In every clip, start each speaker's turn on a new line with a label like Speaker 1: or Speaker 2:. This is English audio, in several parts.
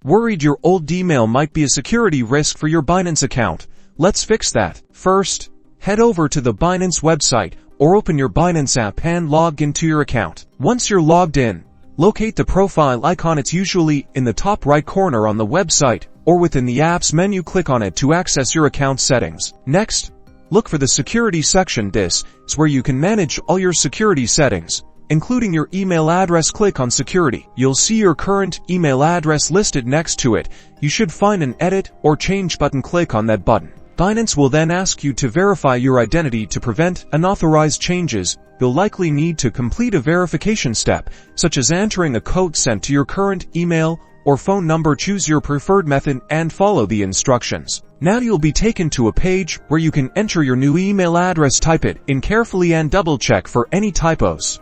Speaker 1: Worried your old email might be a security risk for your Binance account? Let's fix that. First, head over to the Binance website or open your Binance app and log into your account. Once you're logged in, locate the profile icon. It's usually in the top right corner on the website or within the app's menu. Click on it to access your account settings. Next, look for the security section. This is where you can manage all your security settings, including your email address. Click on security. You'll see your current email address listed next to it. You should find an edit or change button. Click on that button. Binance will then ask you to verify your identity. To prevent unauthorized changes, you'll likely need to complete a verification step, such as entering a code sent to your current email or phone number. Choose your preferred method and follow the instructions. Now you'll be taken to a page where you can enter your new email address. Type it in carefully and double-check for any typos.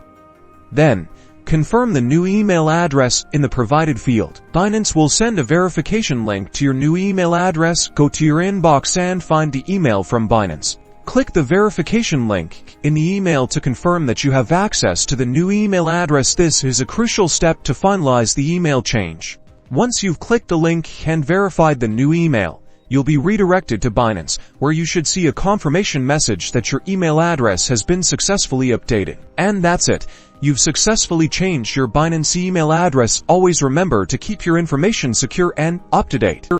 Speaker 1: Then, confirm the new email address in the provided field. Binance will send a verification link to your new email address. Go to your inbox and find the email from Binance. Click the verification link in the email to confirm that you have access to the new email address. This is a crucial step to finalize the email change. Once you've clicked the link and verified the new email, you'll be redirected to Binance, where you should see a confirmation message that your email address has been successfully updated. And that's it. You've successfully changed your Binance email address. Always remember to keep your information secure and up to date.